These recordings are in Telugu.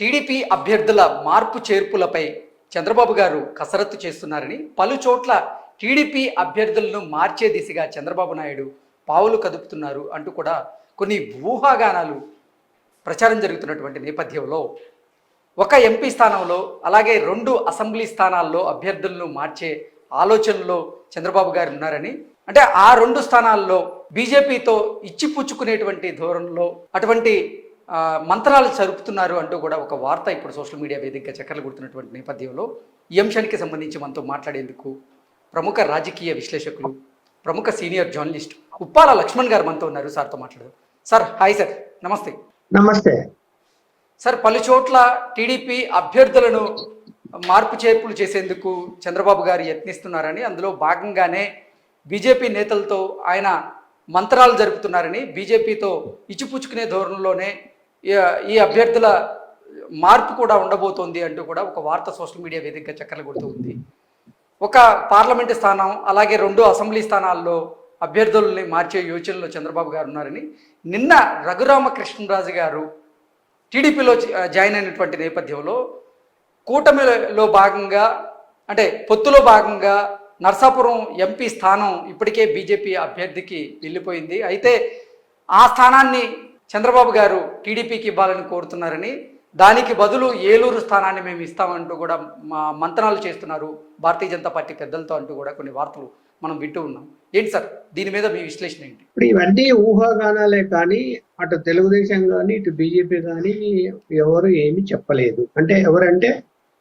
టీడీపీ అభ్యర్థుల మార్పు చేర్పులపై చంద్రబాబు గారు కసరత్తు చేస్తున్నారని, పలు చోట్ల టీడీపీ అభ్యర్థులను మార్చే దిశగా చంద్రబాబు నాయుడు పావులు కదుపుతున్నారు అంటూ కూడా కొన్ని ఊహాగానాలు ప్రచారం జరుగుతున్నటువంటి నేపథ్యంలో ఒక ఎంపీ స్థానంలో అలాగే 2 అసెంబ్లీ స్థానాల్లో అభ్యర్థులను మార్చే ఆలోచనలో చంద్రబాబు గారు ఉన్నారని, అంటే ఆ 2 స్థానాల్లో బీజేపీతో ఇచ్చిపుచ్చుకునేటువంటి ధోరణిలో అటువంటి మంత్రాలు జరుపుతున్నారు అంటూ కూడా ఒక వార్త ఇప్పుడు సోషల్ మీడియా వేదికగా చక్కర్లు కొడుతున్నటువంటి నేపథ్యంలో ఈ అంశానికి సంబంధించి మనతో మాట్లాడేందుకు ప్రముఖ రాజకీయ విశ్లేషకులు, ప్రముఖ సీనియర్ జర్నలిస్ట్ ఉప్పాల లక్ష్మణ్ గారు మనతో ఉన్నారు. సార్తో మాట్లాడదాం. సార్, హాయ్ సార్, నమస్తే. నమస్తే సార్, పలు చోట్ల టీడీపీ అభ్యర్థులను మార్పు చేర్పులు చేసేందుకు చంద్రబాబు గారు యత్నిస్తున్నారని, అందులో భాగంగానే బీజేపీ నేతలతో ఆయన మంత్రాలు జరుపుతున్నారని, బీజేపీతో ఇచ్చిపుచ్చుకునే ధోరణిలోనే ఈ అభ్యర్థుల మార్పు కూడా ఉండబోతోంది అంటూ కూడా ఒక వార్త సోషల్ మీడియా వేదికగా చక్కర్లు కొడుతూ ఉంది. ఒక పార్లమెంటు స్థానం అలాగే 2 అసెంబ్లీ స్థానాల్లో అభ్యర్థుల్ని మార్చే యోచనలో చంద్రబాబు గారు ఉన్నారని, నిన్న రఘురామకృష్ణరాజు గారు టీడీపీలో జాయిన్ అయినటువంటి నేపథ్యంలో కూటమిలో భాగంగా, అంటే పొత్తులో భాగంగా నర్సాపురం ఎంపీ స్థానం ఇప్పటికే బీజేపీ అభ్యర్థికి వెళ్ళిపోయింది. అయితే ఆ స్థానాన్ని చంద్రబాబు గారు టీడీపీకి ఇవ్వాలని కోరుతున్నారని, దానికి బదులు ఏలూరు స్థానాన్ని మేము ఇస్తామంటూ కూడా మంతనాలు చేస్తున్నారు భారతీయ జనతా పార్టీ పెద్దలతో అంటూ కూడా కొన్ని వార్తలు మనం వింటూ ఉన్నాం. ఏంటి సార్, దీని మీద మీ విశ్లేషణ ఏంటి? ఇప్పుడు ఇవన్నీ ఊహాగానాలే, కానీ అటు తెలుగుదేశం కానీ ఇటు బీజేపీ కానీ ఎవరు ఏమి చెప్పలేదు. అంటే ఎవరంటే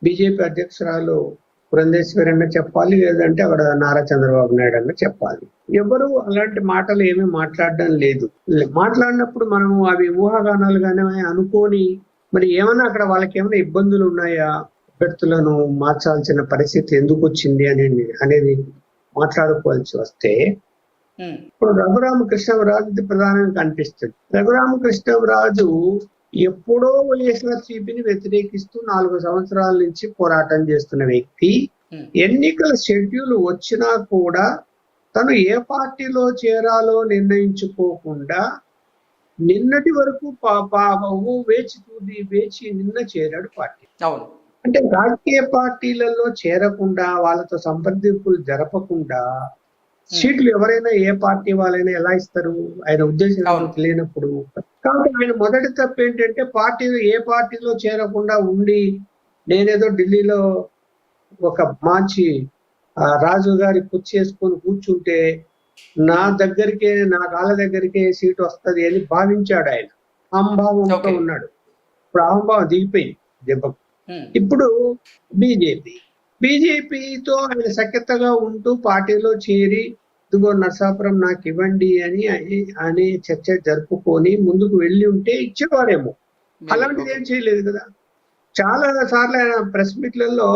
బీజేపీ అధ్యక్షురాలు పురంధేశ్వరి అన్న చెప్పాలి, లేదంటే అక్కడ నారా చంద్రబాబు నాయుడు అన్న చెప్పాలి. ఎవరు అలాంటి మాటలు ఏమీ మాట్లాడడం లేదు. మాట్లాడినప్పుడు మనము అవి ఊహాగానాలుగానే అనుకోని, మరి ఏమన్నా అక్కడ వాళ్ళకి ఏమైనా ఇబ్బందులు ఉన్నాయా, అభ్యర్థులను మార్చాల్సిన పరిస్థితి ఎందుకు వచ్చింది అనేది మాట్లాడుకోవాల్సి వస్తే, ఇప్పుడు రఘురామకృష్ణరాజు ప్రధానంగా కనిపిస్తుంది. రఘురామకృష్ణరాజు ఎప్పుడో వైఎస్ఆర్సీపీని వ్యతిరేకిస్తూ 4 సంవత్సరాల నుంచి పోరాటం చేస్తున్న వ్యక్తి. ఎన్నికల షెడ్యూల్ వచ్చినా కూడా తను ఏ పార్టీలో చేరాలో నిర్ణయించుకోకుండా నిన్నటి వరకు వేచి నిన్న చేరాడు పార్టీ. అవును, అంటే రాజకీయ పార్టీలలో చేరకుండా, వాళ్ళతో సంప్రదింపులు జరపకుండా సీట్లు ఎవరైనా ఏ పార్టీ వాళ్ళైనా ఎలా ఇస్తారు? ఆయన ఉద్దేశం తెలియనప్పుడు. కాబట్టి ఆయన మొదటి తప్పు ఏంటంటే ఏ పార్టీలో చేరకుండా ఉండి, నేనేదో ఢిల్లీలో ఒక మంచి రాజు గారి కుర్చీ చేసుకొని కూర్చుంటే నా కాళ్ళ దగ్గరికే సీటు వస్తుంది అని భావించాడు. ఆయన అహంభావంతో ఉన్నాడు. ఇప్పుడు అహంభావం దిగిపోయింది దెబ్బకు. ఇప్పుడు బీజేపీతో ఆయన సఖ్యతగా ఉంటూ పార్టీలో చేరి, ఇదిగో నర్సాపురం నాకు ఇవ్వండి అని చర్చ జరుపుకొని ముందుకు వెళ్ళి ఉంటే ఇచ్చేవారేమో. అలాంటిది ఏం చేయలేదు కదా. చాలా సార్లు ఆయన ప్రెస్ మీట్లలో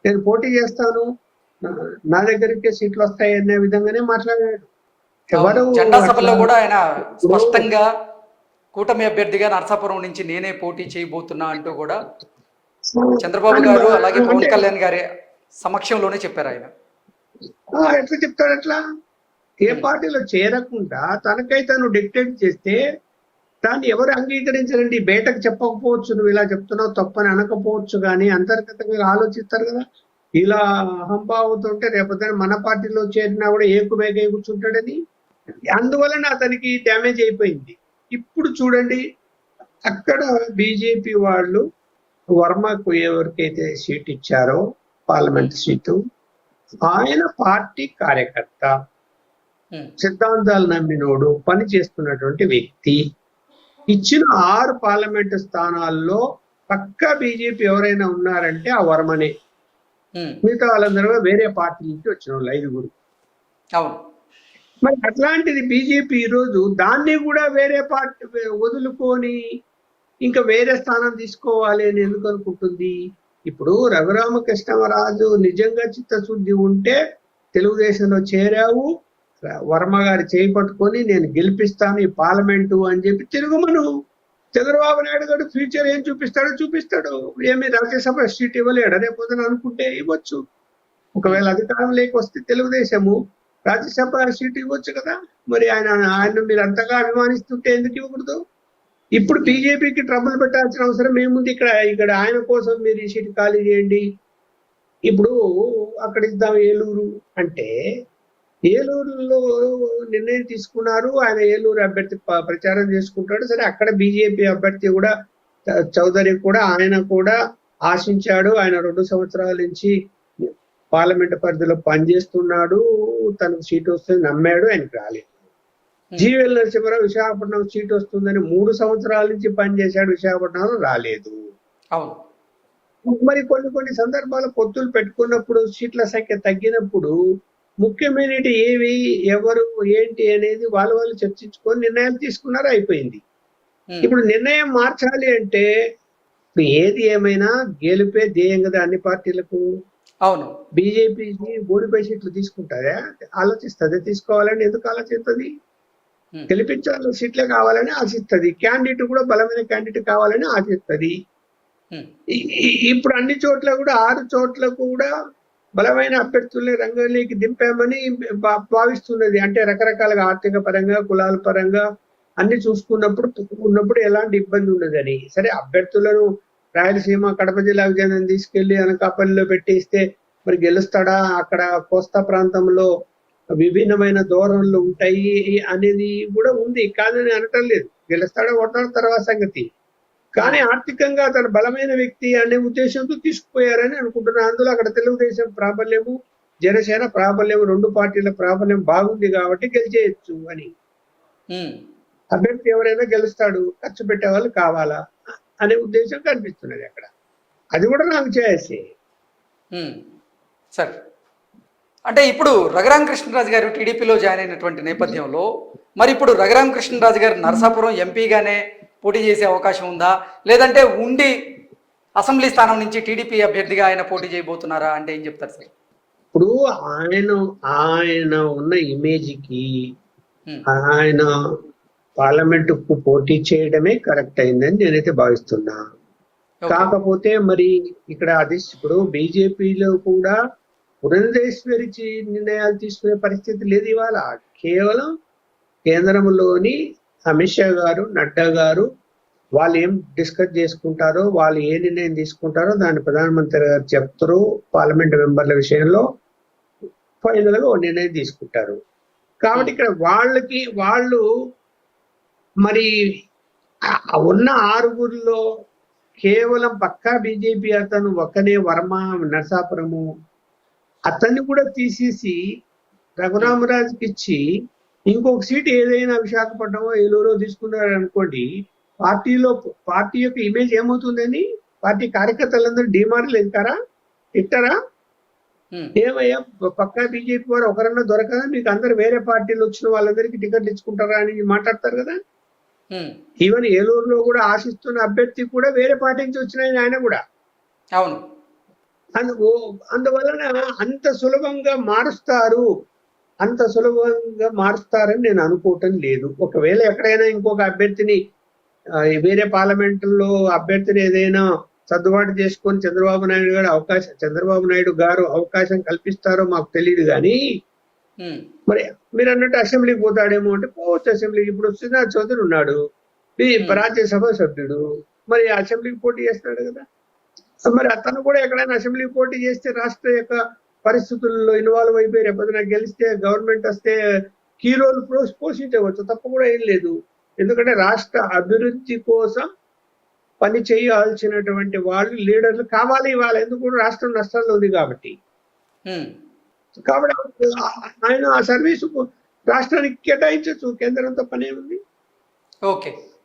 నేను పోటీ చేస్తాను, నా దగ్గరికే సీట్లు వస్తాయి అనే విధంగానే మాట్లాడాడు. ఎవరు జెండా సభలో కూడా ఆయన స్పష్టంగా కూటమి అభ్యర్థిగా నర్సాపురం నుంచి నేనే పోటీ చేయబోతున్నా అంటూ కూడా చంద్రబాబు గారు అలాగే పవన్ కళ్యాణ్ గారి సమక్షంలోనే చెప్పారు. ఆయన ఎట్లా చెప్తాడు? అట్లా ఏ పార్టీలో చేరకుండా తనకై తను డిక్టేట్ చేస్తే దాన్ని ఎవరు అంగీకరించారండి? బయటకు చెప్పకపోవచ్చు, నువ్వు ఇలా చెప్తున్నావు తప్పని అనకపోవచ్చు, కానీ అంతర్గతంగా ఆలోచిస్తారు కదా. ఇలా అహంభావంతో ఉంటే రేపొద్దున మన పార్టీలో చేరినా కూడా ఏకుమేకై కూర్చుంటాడని. అందువలన అతనికి డ్యామేజ్ అయిపోయింది. ఇప్పుడు చూడండి, అక్కడ బీజేపీ వాళ్ళు వర్మకు ఎవరికైతే సీట్ ఇచ్చారో పార్లమెంట్ సీటు, ఆయన పార్టీ కార్యకర్త, సిద్ధాంతాలు నమ్మినోడు, పని చేస్తున్నటువంటి వ్యక్తి. ఇచ్చిన 6 పార్లమెంటు స్థానాల్లో పక్కా బీజేపీ ఎవరైనా ఉన్నారంటే ఆ వర్మనే. మిగతా వాళ్ళందరూ వేరే పార్టీ నుంచి వచ్చిన వాళ్ళు 5. మరి అట్లాంటిది బీజేపీ ఈరోజు దాన్ని కూడా వేరే పార్టీ వదులుకొని ఇంకా వేరే స్థానం తీసుకోవాలి అని ఎందుకు అనుకుంటుంది? ఇప్పుడు రఘురామకృష్ణరాజు నిజంగా చిత్తశుద్ధి ఉంటే తెలుగుదేశంలో చేరావు, వర్మ గారి చేయి పట్టుకొని నేను గెలిపిస్తాను ఈ పార్లమెంటు అని చెప్పి తిరుగుమను. చంద్రబాబు నాయుడు గారు ఫ్యూచర్ ఏం చూపిస్తాడు. ఏమి రాజ్యసభ సీట్ ఇవ్వలేడు, రేపొద్దున అనుకుంటే ఇవ్వచ్చు. ఒకవేళ అధికారంలోకి వస్తే తెలుగుదేశము రాజ్యసభ సీట్ ఇవ్వచ్చు కదా. మరి ఆయన మీరు అంతగా అభిమానిస్తుంటే ఎందుకు ఇవ్వకూడదు? ఇప్పుడు బీజేపీకి ట్రబుల్ పెట్టాల్సిన అవసరం ఏముంది? ఇక్కడ ఆయన కోసం మీరు ఈ సీట్ ఖాళీ చేయండి, ఇప్పుడు అక్కడ ఇద్దాం ఏలూరు అంటే, ఏలూరులో నిర్ణయం తీసుకున్నారు. ఆయన ఏలూరు అభ్యర్థి ప్రచారం చేసుకుంటాడు. సరే, అక్కడ బీజేపీ అభ్యర్థి కూడా చౌదరి కూడా ఆయన కూడా ఆశించాడు. ఆయన 2 సంవత్సరాల నుంచి పార్లమెంట్ పరిధిలో పనిచేస్తున్నాడు. తనకు సీట్ వస్తుంది నమ్మాడు, ఆయనకు రాలేదు. జీవీఎల్ నరసింహారావు విశాఖపట్నం సీట్ వస్తుందని 3 సంవత్సరాల నుంచి పనిచేశాడు, విశాఖపట్నంలో రాలేదు. అవును. మరి కొన్ని సందర్భాలు పొత్తులు పెట్టుకున్నప్పుడు సీట్ల సంఖ్య తగ్గినప్పుడు ముఖ్యమైనటి ఏవి, ఎవరు, ఏంటి అనేది వాళ్ళు చర్చించుకొని నిర్ణయాలు తీసుకున్నారు, అయిపోయింది. ఇప్పుడు నిర్ణయం మార్చాలి అంటే ఇప్పుడు ఏది ఏమైనా గెలిపే ధ్యేయం కదా అన్ని పార్టీలకు. అవును. బీజేపీకి 35 సీట్లు తీసుకుంటారా? ఆలోచిస్తుంది. తీసుకోవాలని ఎందుకు ఆలోచిస్తుంది? గెలిపించాలి, సీట్లే కావాలని ఆశిస్తుంది. క్యాండిడేట్ కూడా బలమైన క్యాండిడేట్ కావాలని ఆశిస్తుంది. ఇప్పుడు అన్ని చోట్ల కూడా 6 చోట్ల కూడా బలమైన అభ్యర్థుల్ని రంగంలోకి దింపామని భావిస్తున్నది. అంటే రకరకాలుగా ఆర్థిక పరంగా, కులాల పరంగా అన్ని చూసుకున్నప్పుడు ఎలాంటి ఇబ్బంది ఉండదని. సరే, అభ్యర్థులను రాయలసీమ, కడప జిల్లాకు జనం తీసుకెళ్లి అనకాపల్లిలో పెట్టేస్తే మరి గెలుస్తాడా? అక్కడ కోస్తా ప్రాంతంలో విభిన్నమైన ధోరణులు ఉంటాయి అనేది కూడా ఉంది, కాదని అనటం లేదు. గెలుస్తాడా ఓటాడు తర్వాత సంగతి. కానీ ఆర్థికంగా అతను బలమైన వ్యక్తి అనే ఉద్దేశంతో తీసుకుపోయారని అనుకుంటున్నాను. అందులో అక్కడ తెలుగుదేశం ప్రాబల్యము, జనసేన ప్రాబల్యం, 2 పార్టీల ప్రాబల్యం బాగుంది కాబట్టి గెలిచేయచ్చు అని. అభ్యర్థి ఎవరైనా గెలుస్తాడు, ఖర్చు పెట్టే వాళ్ళు కావాలా అనే ఉద్దేశం కనిపిస్తున్నది అక్కడ. అది కూడా నాకు చేసి సరే. అంటే ఇప్పుడు రఘురామ కృష్ణరాజు గారు టీడీపీలో జాయిన్ అయినటువంటి నేపథ్యంలో మరి ఇప్పుడు రఘురామ కృష్ణరాజు గారు నరసాపురం ఎంపీగానే పోటీ చేసే అవకాశం ఉందా, లేదంటే ఉండి అసెంబ్లీ స్థానం నుంచి టీడీపీ అభ్యర్థిగా ఆయన పోటీ చేయబోతున్నారా అంటే ఏం చెప్తారు సార్? ఇప్పుడు ఆయన ఉన్న ఇమేజ్కి ఆయన పార్లమెంటుకు పోటీ చేయడమే కరెక్ట్ అయిందని నేనైతే భావిస్తున్నా. కాకపోతే మరి ఇక్కడ అది ఇప్పుడు బీజేపీలో కూడా పురంధేశ్వరి నిర్ణయాలు తీసుకునే పరిస్థితి లేదు ఇవాళ. కేవలం కేంద్రంలోని అమిత్ షా గారు, నడ్డా గారు వాళ్ళు ఏం డిస్కస్ చేసుకుంటారో, వాళ్ళు ఏ నిర్ణయం తీసుకుంటారో దాన్ని ప్రధానమంత్రి గారు చెప్తారు. పార్లమెంట్ మెంబర్ల విషయంలో ఫైనల్ గా ఒక నిర్ణయం తీసుకుంటారు. కాబట్టి ఇక్కడ వాళ్ళు మరి ఉన్న 6గురిలో కేవలం పక్కా బీజేపీ అతను ఒక్కనే వర్మ నరసాపురము అతన్ని కూడా తీసేసి రఘురామరాజుకి ఇచ్చి ఇంకొక సీటు ఏదైనా విశాఖపట్నమో ఏలూరో తీసుకున్నారు అనుకోండి, పార్టీ యొక్క ఇమేజ్ ఏమవుతుందని పార్టీ కార్యకర్తలందరూ డిమాండ్లు ఇస్తారా? ఏమయ్యా పక్కా బీజేపీ వారు ఒకరన్నా దొరకదా, మీకు అందరు వేరే పార్టీలు వచ్చిన వాళ్ళందరికీ టికెట్లు ఇచ్చుకుంటారా అని మాట్లాడతారు కదా. ఈవెన్ ఏలూరులో కూడా ఆశిస్తున్న అభ్యర్థి కూడా వేరే పార్టీ నుంచి వచ్చిన ఆయన కూడా. అవును. అందువలన అంత సులభంగా మారుస్తారని నేను అనుకోవటం లేదు. ఒకవేళ ఎక్కడైనా ఇంకొక అభ్యర్థిని వేరే పార్లమెంటులో అభ్యర్థిని ఏదైనా సర్దుబాటు చేసుకొని చంద్రబాబు నాయుడు గారు అవకాశం కల్పిస్తారో మాకు తెలియదు. కానీ మరి మీరు అన్నట్టు అసెంబ్లీకి పోతాడేమో అంటే పోవచ్చు అసెంబ్లీకి. ఇప్పుడు శ్రీనాథ్ చౌదరి ఉన్నాడు, రాజ్యసభ సభ్యుడు, మరి అసెంబ్లీకి పోటీ చేస్తాడు కదా. మరి అతను కూడా ఎక్కడైనా అసెంబ్లీకి పోటీ చేస్తే రాష్ట్ర యొక్క పరిస్థితుల్లో ఇన్వాల్వ్ అయిపోయి రేపొద్దున గెలిస్తే గవర్నమెంట్ వస్తే కీ రోల్ పోషించవచ్చు, తప్ప కూడా ఏం లేదు. ఎందుకంటే రాష్ట్ర అభివృద్ధి కోసం పని చేయాల్సినటువంటి వాళ్ళు లీడర్లు కావాలి ఇవాళ. ఎందుకు రాష్ట్రం నష్టాల్లో ఉంది కాబట్టి ఆయన ఆ సర్వీసు రాష్ట్రానికి కేటాయించచ్చు. కేంద్రంతో పనే ఉంది. ఓకే.